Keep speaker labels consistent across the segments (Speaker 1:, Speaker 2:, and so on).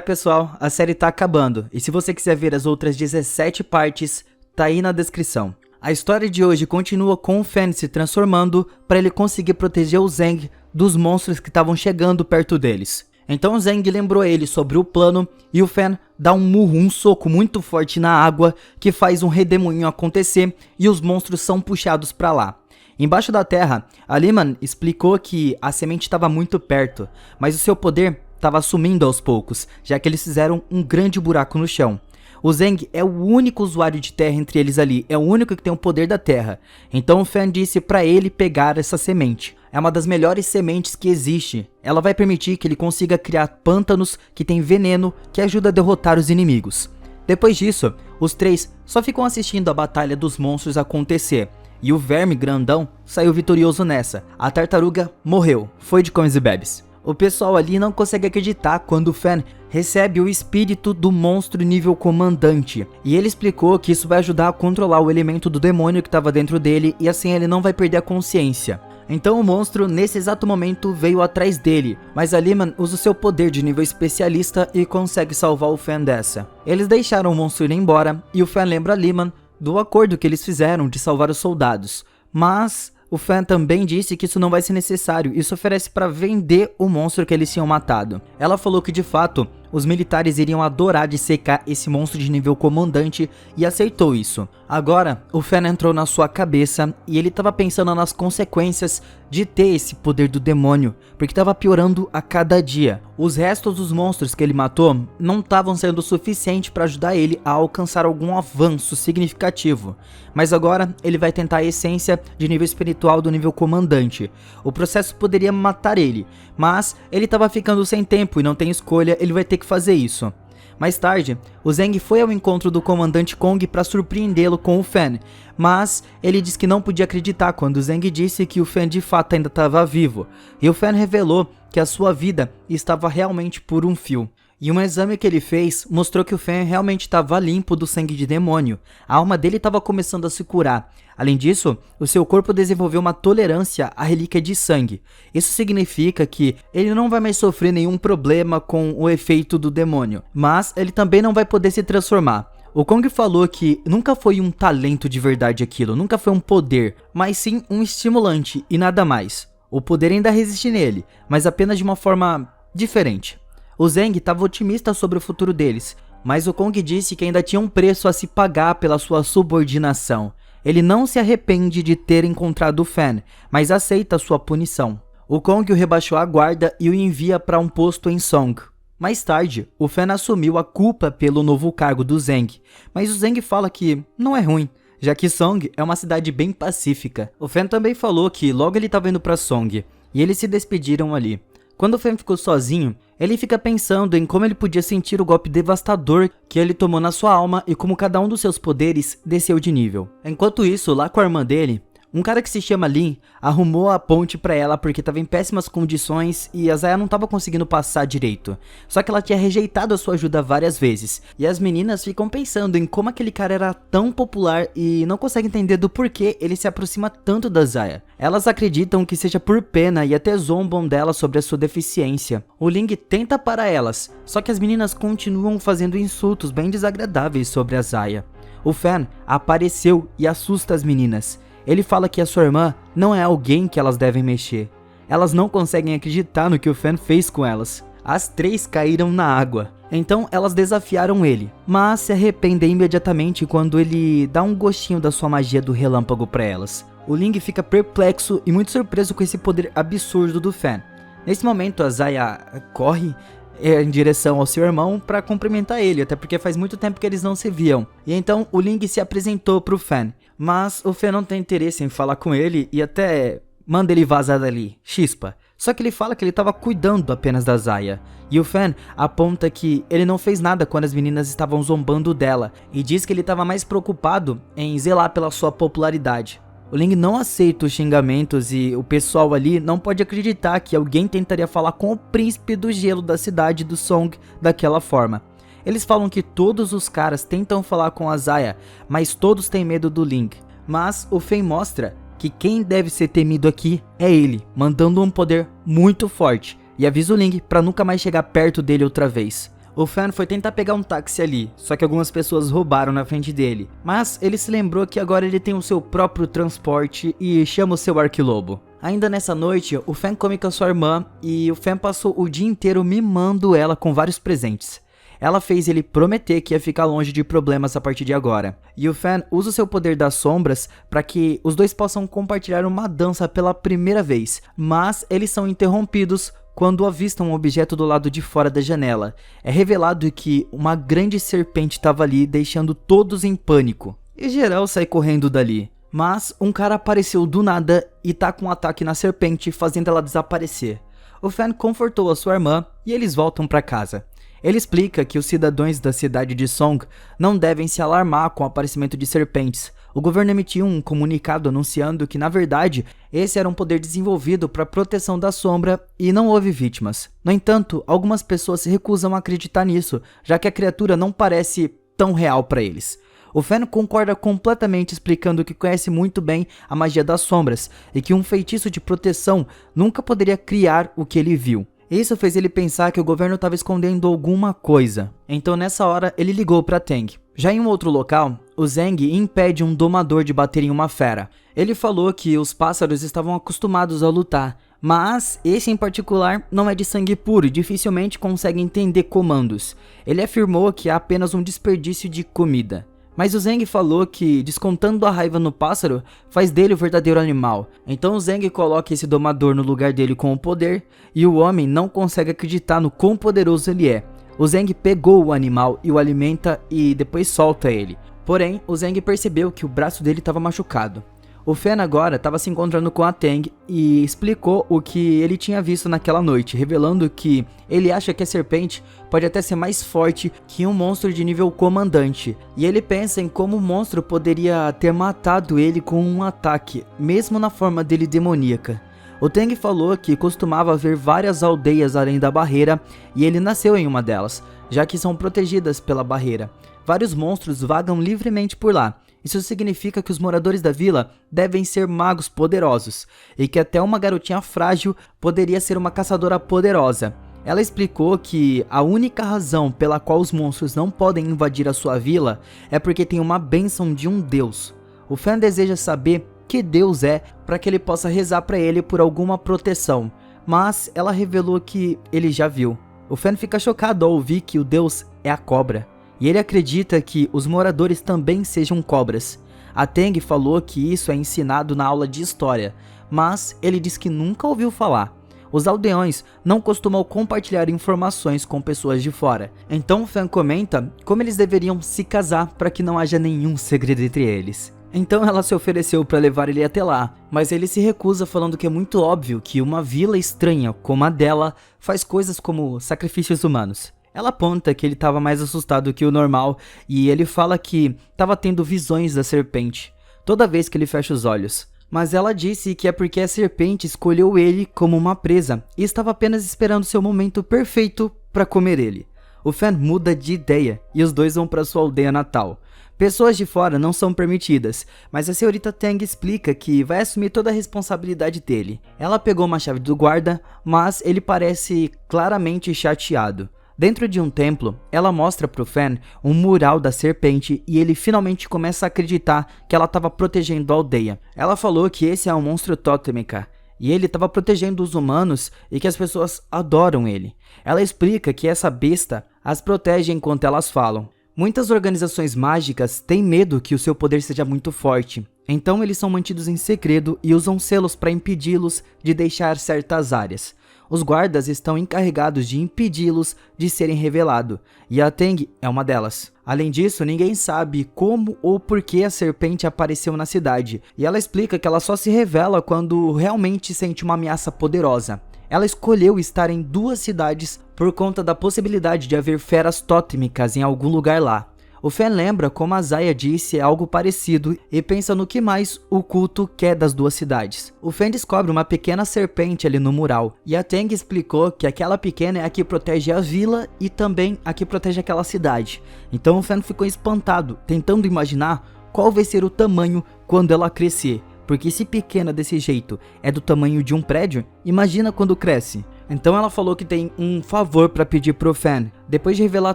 Speaker 1: Pessoal, a série tá acabando, e se você quiser ver as outras 17 partes, tá aí na descrição. A história de hoje continua com o Fan se transformando para ele conseguir proteger o Zeng dos monstros que estavam chegando perto deles. Então o Zeng lembrou ele sobre o plano e o Fan dá um murro, um soco muito forte na água que faz um redemoinho acontecer e os monstros são puxados para lá. Embaixo da terra, a Leman explicou que a semente estava muito perto, mas o seu poder estava sumindo aos poucos, já que eles fizeram um grande buraco no chão. O Zeng é o único usuário de terra entre eles ali, é o único que tem o poder da terra. Então o Fan disse para ele pegar essa semente. É uma das melhores sementes que existe. Ela vai permitir que ele consiga criar pântanos que tem veneno que ajuda a derrotar os inimigos. Depois disso, os três só ficam assistindo a batalha dos monstros acontecer. E o verme grandão saiu vitorioso nessa. A tartaruga morreu, foi de comes e bebes. O pessoal ali não consegue acreditar quando o Fan recebe o espírito do monstro nível comandante. E ele explicou que isso vai ajudar a controlar o elemento do demônio que estava dentro dele e assim ele não vai perder a consciência. Então o monstro nesse exato momento veio atrás dele, mas a Leman usa o seu poder de nível especialista e consegue salvar o Fan dessa. Eles deixaram o monstro ir embora e o Fan lembra a Leman do acordo que eles fizeram de salvar os soldados. Mas o Fan também disse que isso não vai ser necessário, isso oferece para vender o monstro que eles tinham matado. Ela falou que de fato os militares iriam adorar dissecar esse monstro de nível comandante e aceitou isso. Agora o Fan entrou na sua cabeça e ele estava pensando nas consequências de ter esse poder do demônio, porque estava piorando a cada dia. Os restos dos monstros que ele matou não estavam sendo suficiente para ajudar ele a alcançar algum avanço significativo, mas agora ele vai tentar a essência de nível espiritual do nível comandante. O processo poderia matar ele, mas ele estava ficando sem tempo e não tem escolha, ele vai ter que fazer isso. Mais tarde, o Zeng foi ao encontro do comandante Kong para surpreendê-lo com o Fan, mas ele disse que não podia acreditar quando o Zeng disse que o Fan de fato ainda estava vivo, e o Fan revelou que a sua vida estava realmente por um fio. E um exame que ele fez mostrou que o Fan realmente estava limpo do sangue de demônio, a alma dele estava começando a se curar. Além disso, o seu corpo desenvolveu uma tolerância à relíquia de sangue. Isso significa que ele não vai mais sofrer nenhum problema com o efeito do demônio, mas ele também não vai poder se transformar. O Kong falou que nunca foi um talento de verdade aquilo, nunca foi um poder, mas sim um estimulante e nada mais. O poder ainda resiste nele, mas apenas de uma forma diferente. O Zeng estava otimista sobre o futuro deles, mas o Kong disse que ainda tinha um preço a se pagar pela sua subordinação. Ele não se arrepende de ter encontrado o Fan, mas aceita sua punição. O Kong o rebaixou à guarda e o envia para um posto em Song. Mais tarde, o Fan assumiu a culpa pelo novo cargo do Zeng, mas o Zeng fala que não é ruim, já que Song é uma cidade bem pacífica. O Fan também falou que logo ele estava indo para Song, e eles se despediram ali. Quando o Fan ficou sozinho, ele fica pensando em como ele podia sentir o golpe devastador que ele tomou na sua alma e como cada um dos seus poderes desceu de nível. Enquanto isso, lá com a irmã dele, um cara que se chama Lin arrumou a ponte pra ela porque estava em péssimas condições e a Zaya não estava conseguindo passar direito. Só que ela tinha rejeitado a sua ajuda várias vezes. E as meninas ficam pensando em como aquele cara era tão popular e não conseguem entender do porquê ele se aproxima tanto da Zaya. Elas acreditam que seja por pena e até zombam dela sobre a sua deficiência. O Ling tenta parar elas, só que as meninas continuam fazendo insultos bem desagradáveis sobre a Zaya. O Fan apareceu e assusta as meninas. Ele fala que a sua irmã não é alguém que elas devem mexer. Elas não conseguem acreditar no que o Fan fez com elas. As três caíram na água. Então elas desafiaram ele, mas se arrependem imediatamente quando ele dá um gostinho da sua magia do relâmpago para elas. O Ling fica perplexo e muito surpreso com esse poder absurdo do Fan. Nesse momento a Zaya corre em direção ao seu irmão para cumprimentar ele, até porque faz muito tempo que eles não se viam. E então o Ling se apresentou pro Fan, mas o Fan não tem interesse em falar com ele e até manda ele vazar dali, chispa. Só que ele fala que ele estava cuidando apenas da Zaya. E o Fan aponta que ele não fez nada quando as meninas estavam zombando dela e diz que ele estava mais preocupado em zelar pela sua popularidade. O Ling não aceita os xingamentos e o pessoal ali não pode acreditar que alguém tentaria falar com o príncipe do gelo da cidade do Song daquela forma. Eles falam que todos os caras tentam falar com a Zaya, mas todos têm medo do Ling. Mas o Fan mostra que quem deve ser temido aqui é ele, mandando um poder muito forte, e avisa o Ling para nunca mais chegar perto dele outra vez. O Fan foi tentar pegar um táxi ali, só que algumas pessoas roubaram na frente dele. Mas ele se lembrou que agora ele tem o seu próprio transporte e chama o seu arquilobo. Ainda nessa noite, o Fan come com a sua irmã e o Fan passou o dia inteiro mimando ela com vários presentes. Ela fez ele prometer que ia ficar longe de problemas a partir de agora. E o Fan usa o seu poder das sombras para que os dois possam compartilhar uma dança pela primeira vez, mas eles são interrompidos quando avistam um objeto do lado de fora da janela. É revelado que uma grande serpente estava ali, deixando todos em pânico. E geral sai correndo dali. Mas um cara apareceu do nada e tá com um ataque na serpente, fazendo ela desaparecer. O Fan confortou a sua irmã e eles voltam para casa. Ele explica que os cidadãos da cidade de Song não devem se alarmar com o aparecimento de serpentes. O governo emitiu um comunicado anunciando que, na verdade, esse era um poder desenvolvido para proteção da sombra e não houve vítimas. No entanto, algumas pessoas se recusam a acreditar nisso, já que a criatura não parece tão real para eles. O Fan concorda completamente, explicando que conhece muito bem a magia das sombras e que um feitiço de proteção nunca poderia criar o que ele viu. Isso fez ele pensar que o governo estava escondendo alguma coisa. Então nessa hora ele ligou para Tang. Já em um outro local, o Zheng impede um domador de bater em uma fera. Ele falou que os pássaros estavam acostumados a lutar, mas esse em particular não é de sangue puro e dificilmente consegue entender comandos. Ele afirmou que é apenas um desperdício de comida. Mas o Zheng falou que, descontando a raiva no pássaro, faz dele o verdadeiro animal. Então o Zheng coloca esse domador no lugar dele com o poder, e o homem não consegue acreditar no quão poderoso ele é. O Zheng pegou o animal e o alimenta e depois solta ele. Porém, o Zheng percebeu que o braço dele estava machucado. O Fan agora estava se encontrando com a Tang e explicou o que ele tinha visto naquela noite, revelando que ele acha que a serpente pode até ser mais forte que um monstro de nível comandante. E ele pensa em como o monstro poderia ter matado ele com um ataque, mesmo na forma dele demoníaca. O Tang falou que costumava ver várias aldeias além da barreira e ele nasceu em uma delas, já que são protegidas pela barreira. Vários monstros vagam livremente por lá. Isso significa que os moradores da vila devem ser magos poderosos, e que até uma garotinha frágil poderia ser uma caçadora poderosa. Ela explicou que a única razão pela qual os monstros não podem invadir a sua vila é porque tem uma bênção de um deus. O Fan deseja saber que deus é para que ele possa rezar para ele por alguma proteção, mas ela revelou que ele já viu. O Fan fica chocado ao ouvir que o deus é a cobra. E ele acredita que os moradores também sejam cobras. A Tang falou que isso é ensinado na aula de história, mas ele diz que nunca ouviu falar. Os aldeões não costumam compartilhar informações com pessoas de fora. Então o Fan comenta como eles deveriam se casar para que não haja nenhum segredo entre eles. Então ela se ofereceu para levar ele até lá, mas ele se recusa, falando que é muito óbvio que uma vila estranha como a dela faz coisas como sacrifícios humanos. Ela aponta que ele estava mais assustado que o normal e ele fala que estava tendo visões da serpente toda vez que ele fecha os olhos. Mas ela disse que é porque a serpente escolheu ele como uma presa e estava apenas esperando seu momento perfeito para comer ele. O Fan muda de ideia e os dois vão para sua aldeia natal. Pessoas de fora não são permitidas, mas a senhorita Tang explica que vai assumir toda a responsabilidade dele. Ela pegou uma chave do guarda, mas ele parece claramente chateado. Dentro de um templo, ela mostra pro Fan um mural da serpente e ele finalmente começa a acreditar que ela estava protegendo a aldeia. Ela falou que esse é um monstro totêmica e ele estava protegendo os humanos e que as pessoas adoram ele. Ela explica que essa besta as protege enquanto elas falam. Muitas organizações mágicas têm medo que o seu poder seja muito forte, então eles são mantidos em segredo e usam selos para impedi-los de deixar certas áreas. Os guardas estão encarregados de impedi-los de serem revelados, e a Tang é uma delas. Além disso, ninguém sabe como ou por que a serpente apareceu na cidade, e ela explica que ela só se revela quando realmente sente uma ameaça poderosa. Ela escolheu estar em duas cidades por conta da possibilidade de haver feras totêmicas em algum lugar lá. O Fan lembra como a Zaya disse algo parecido e pensa no que mais o culto quer das duas cidades. O Fan descobre uma pequena serpente ali no mural, e a Tang explicou que aquela pequena é a que protege a vila e também a que protege aquela cidade. Então o Fan ficou espantado, tentando imaginar qual vai ser o tamanho quando ela crescer. Porque se pequena desse jeito é do tamanho de um prédio, imagina quando cresce. Então ela falou que tem um favor para pedir pro Fan. Depois de revelar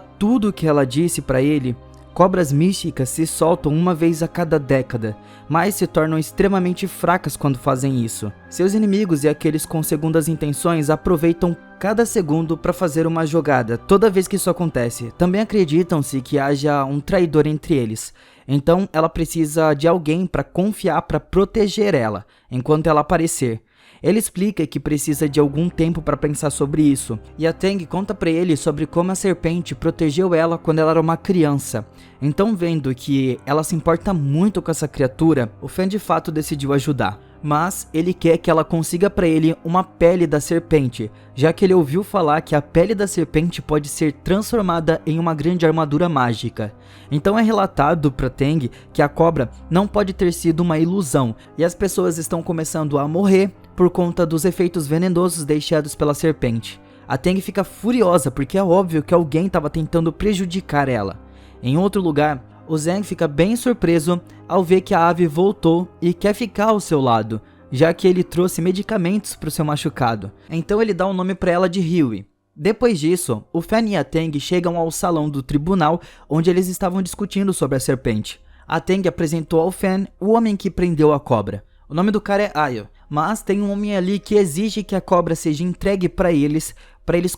Speaker 1: tudo o que ela disse para ele, cobras místicas se soltam uma vez a cada década, mas se tornam extremamente fracas quando fazem isso. Seus inimigos e aqueles com segundas intenções aproveitam cada segundo para fazer uma jogada toda vez que isso acontece. Também acreditam-se que haja um traidor entre eles. Então ela precisa de alguém para confiar para proteger ela enquanto ela aparecer. Ele explica que precisa de algum tempo para pensar sobre isso, e a Tang conta para ele sobre como a serpente protegeu ela quando ela era uma criança. Então, vendo que ela se importa muito com essa criatura, o Fan de fato decidiu ajudar. Mas ele quer que ela consiga para ele uma pele da serpente, já que ele ouviu falar que a pele da serpente pode ser transformada em uma grande armadura mágica. Então é relatado para Tang que a cobra não pode ter sido uma ilusão, e as pessoas estão começando a morrer por conta dos efeitos venenosos deixados pela serpente. A Tang fica furiosa porque é óbvio que alguém estava tentando prejudicar ela. Em outro lugar, o Zhang fica bem surpreso ao ver que a ave voltou e quer ficar ao seu lado, já que ele trouxe medicamentos para o seu machucado. Então ele dá o nome para ela de Huey. Depois disso, o Fan e a Tang chegam ao salão do tribunal onde eles estavam discutindo sobre a serpente. A Tang apresentou ao Fan o homem que prendeu a cobra. O nome do cara é Ayo, mas tem um homem ali que exige que a cobra seja entregue para eles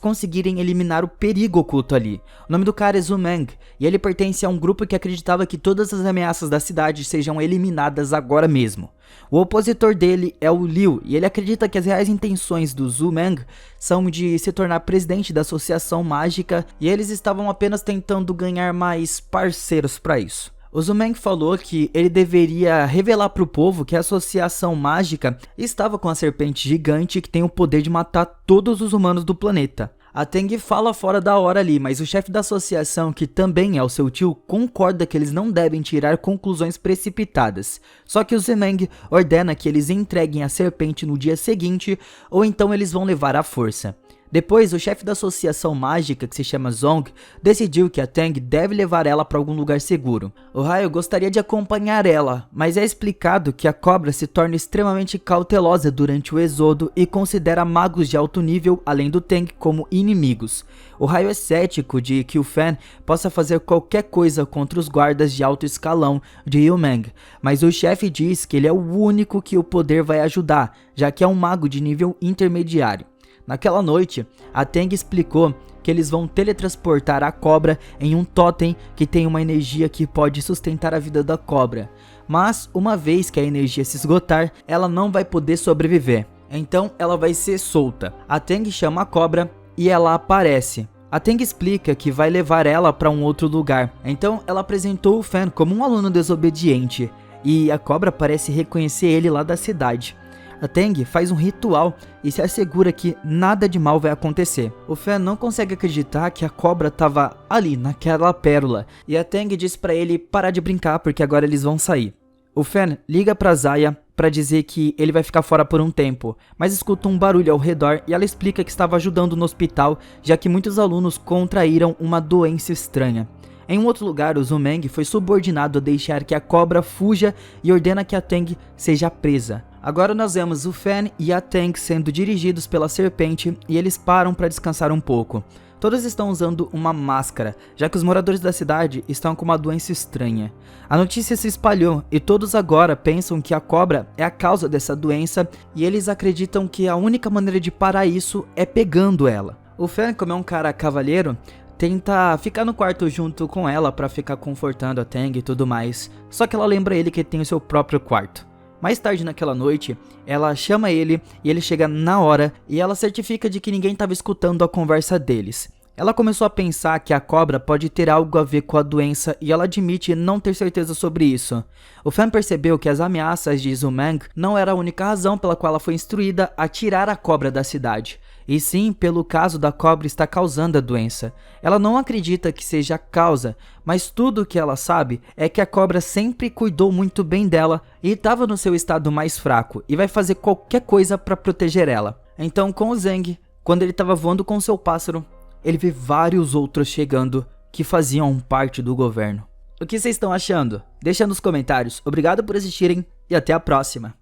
Speaker 1: conseguirem eliminar o perigo oculto ali. O nome do cara é Zumeng, e ele pertence a um grupo que acreditava que todas as ameaças da cidade sejam eliminadas agora mesmo. O opositor dele é o Liu, e ele acredita que as reais intenções do Zumeng são de se tornar presidente da associação mágica, e eles estavam apenas tentando ganhar mais parceiros para isso. O Zumeng falou que ele deveria revelar para o povo que a associação mágica estava com a serpente gigante que tem o poder de matar todos os humanos do planeta. A Tang fala fora da hora ali, mas o chefe da associação, que também é o seu tio, concorda que eles não devem tirar conclusões precipitadas. Só que o Zumeng ordena que eles entreguem a serpente no dia seguinte, ou então eles vão levar à força. Depois, o chefe da associação mágica, que se chama Zong, decidiu que a Tang deve levar ela para algum lugar seguro. O Raio gostaria de acompanhar ela, mas é explicado que a cobra se torna extremamente cautelosa durante o exodo e considera magos de alto nível, além do Tang, como inimigos. O Raio é cético de que o Fan possa fazer qualquer coisa contra os guardas de alto escalão de Yumeng, mas o chefe diz que ele é o único que o poder vai ajudar, já que é um mago de nível intermediário. Naquela noite, a Tang explicou que eles vão teletransportar a cobra em um totem que tem uma energia que pode sustentar a vida da cobra. Mas, uma vez que a energia se esgotar, ela não vai poder sobreviver. Então, ela vai ser solta. A Tang chama a cobra e ela aparece. A Tang explica que vai levar ela para um outro lugar. Então, ela apresentou o Fan como um aluno desobediente. E a cobra parece reconhecer ele lá da cidade. A Tang faz um ritual e se assegura que nada de mal vai acontecer. O Fan não consegue acreditar que a cobra estava ali, naquela pérola, e a Tang diz para ele parar de brincar porque agora eles vão sair. O Fan liga para Zaya para dizer que ele vai ficar fora por um tempo, mas escuta um barulho ao redor e ela explica que estava ajudando no hospital, já que muitos alunos contraíram uma doença estranha. Em um outro lugar, o Zumeng foi subordinado a deixar que a cobra fuja e ordena que a Tang seja presa. Agora nós vemos o Fan e a Tang sendo dirigidos pela serpente e eles param para descansar um pouco. Todos estão usando uma máscara, já que os moradores da cidade estão com uma doença estranha. A notícia se espalhou e todos agora pensam que a cobra é a causa dessa doença e eles acreditam que a única maneira de parar isso é pegando ela. O Fan, como é um cara cavalheiro, tenta ficar no quarto junto com ela para ficar confortando a Tang e tudo mais, só que ela lembra ele que tem o seu próprio quarto. Mais tarde naquela noite, ela chama ele e ele chega na hora e ela certifica de que ninguém estava escutando a conversa deles. Ela começou a pensar que a cobra pode ter algo a ver com a doença e ela admite não ter certeza sobre isso. O Fan percebeu que as ameaças de Zumeng não era a única razão pela qual ela foi instruída a tirar a cobra da cidade, e sim pelo caso da cobra estar causando a doença. Ela não acredita que seja a causa, mas tudo o que ela sabe é que a cobra sempre cuidou muito bem dela e estava no seu estado mais fraco e vai fazer qualquer coisa para proteger ela. Então, com o Zhang, quando ele estava voando com seu pássaro, ele vê vários outros chegando que faziam parte do governo. O que vocês estão achando? Deixa nos comentários. Obrigado por assistirem e até a próxima.